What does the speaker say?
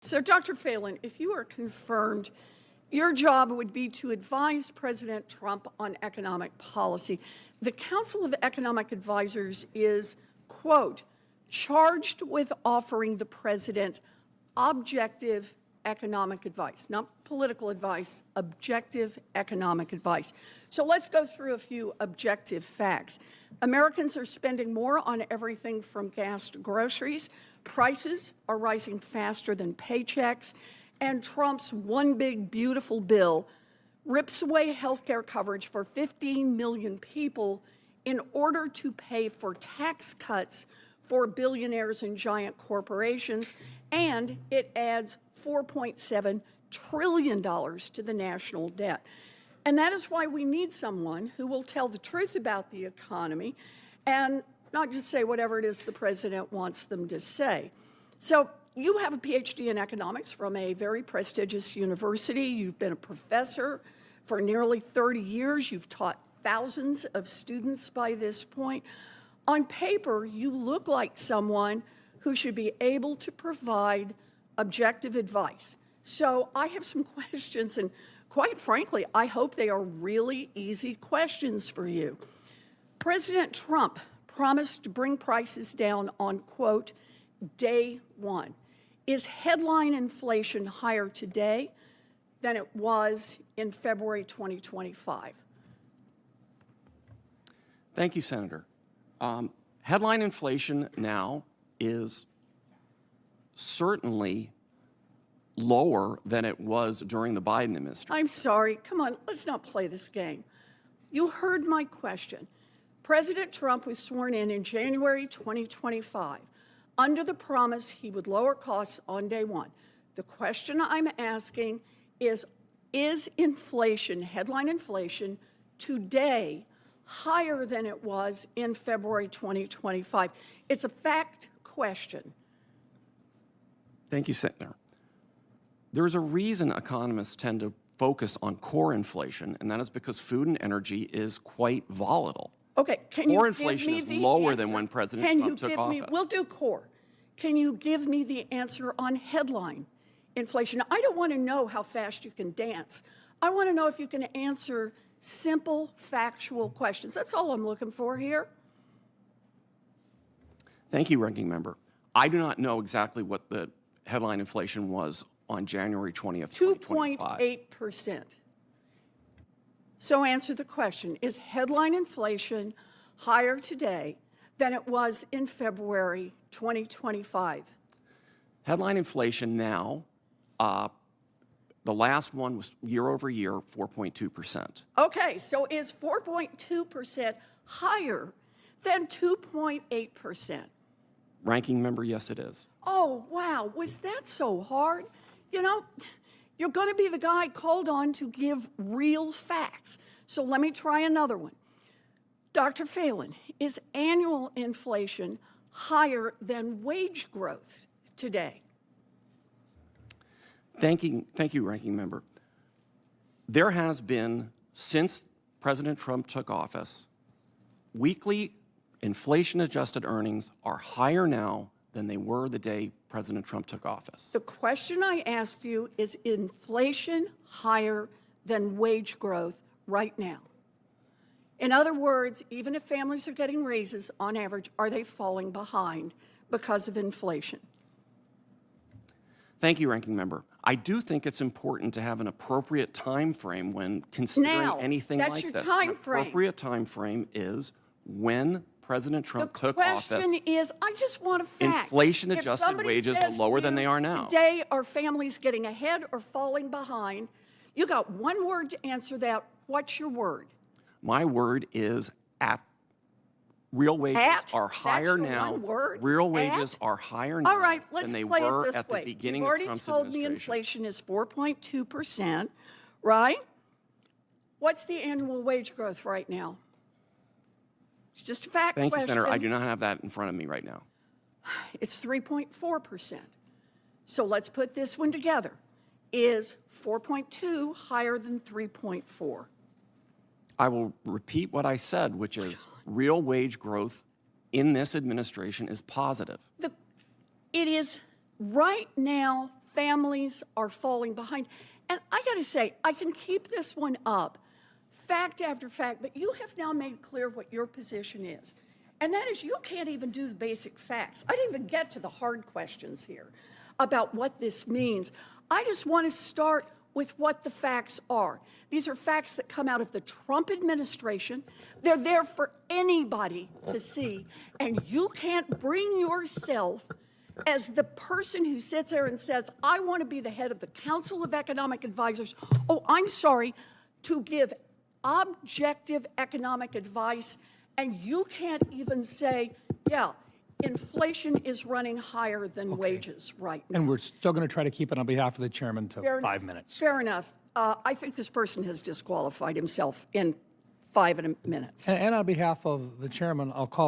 So, Dr. Phelan, if you are confirmed, your job would be to advise President Trump on economic policy. The Council of Economic Advisors is, quote, charged with offering the president objective economic advice, not political advice, objective economic advice. So let's go through a few objective facts. Americans are spending more on everything from gas to groceries. Prices are rising faster than paychecks. And Trump's one big beautiful bill rips away health care coverage for 15 million people in order to pay for tax cuts for billionaires and giant corporations, and it adds $4.7 trillion to the national debt. And that is why we need someone who will tell the truth about the economy and not just say whatever it is the president wants them to say. So you have a PhD in economics from a very prestigious university. You've been a professor for nearly 30 years. You've taught thousands of students by this point. On paper, you look like someone who should be able to provide objective advice. So I have some questions, and quite frankly, I hope they are really easy questions for you. President Trump promised to bring prices down on, quote, day one. Is headline inflation higher today than it was in February 2025? Thank you, Senator. Headline inflation now is certainly lower than it was during the Biden administration. I'm sorry. Come on, let's not play this game. You heard my question. President Trump was sworn in January 2025 under the promise he would lower costs on day one. The question I'm asking is inflation, headline inflation, today higher than it was in February 2025? It's a fact question. Thank you, Senator. There's a reason economists tend to focus on core inflation, and that is because food and energy is quite volatile. Okay, can you core give inflation me is the lower answer? than when President Can Trump you took give office. me, we'll do core. Can you give me the answer on headline inflation? I don't want to know how fast you can dance. I want to know if you can answer simple, factual questions. That's all I'm looking for here. Thank you, Ranking Member. I do not know exactly what the headline inflation was on January 20th, 2025. 2.8%. So answer the question. Is headline inflation higher today than it was in February 2025? Headline inflation now, the last one was year over year, 4.2%. Okay, so is 4.2% higher than 2.8%? Ranking Member, yes, it is. Oh, wow, was that so hard? You know, you're going to be the guy called on to give real facts. So let me try another one. Dr. Phelan, is annual inflation higher than wage growth today? Thank you, Ranking Member. There has been, since President Trump took office, weekly inflation-adjusted earnings are higher now than they were the day President Trump took office. The question I asked you is inflation higher than wage growth right now? In other words, even if families are getting raises on average, are they falling behind because of inflation? Thank you, Ranking Member. I do think it's important to have an appropriate time frame when considering anything like this. That's your time frame. An appropriate time frame is when President Trump took office. The question is, I just want a fact. Inflation-adjusted wages are lower than they are now. Today, are families getting ahead or falling behind? You got one word to answer that. What's your word? My word is at. Real wages are higher now. Real wages are higher now than they were at the beginning of Trump's administration. You've already told me inflation is 4.2%, right? What's the annual wage growth right now? It's just a fact question. Thank you, Senator. I do not have that in front of me right now. It's 3.4%. So let's put this one together. Is 4.2 higher than 3.4? I will repeat what I said, which is real wage growth in this administration is positive. It is right now families are falling behind. And I got to say, I can keep this one up, fact after fact, but you have now made clear what your position is. And that is you can't even do the basic facts. I didn't even get to the hard questions here about what this means. I just want to start with what the facts are. These are facts that come out of the Trump administration. They're there for anybody to see. And you can't bring yourself as the person who sits there and says, I want to be the head of the Council of Economic Advisors. Oh, I'm sorry, to give objective economic advice. And you can't even say, yeah, inflation is running higher than wages right now. And we're still going to try to keep it on behalf of the chairman to 5 minutes. Fair enough. I think this person has disqualified himself in 5 minutes. And on behalf of the chairman, I'll call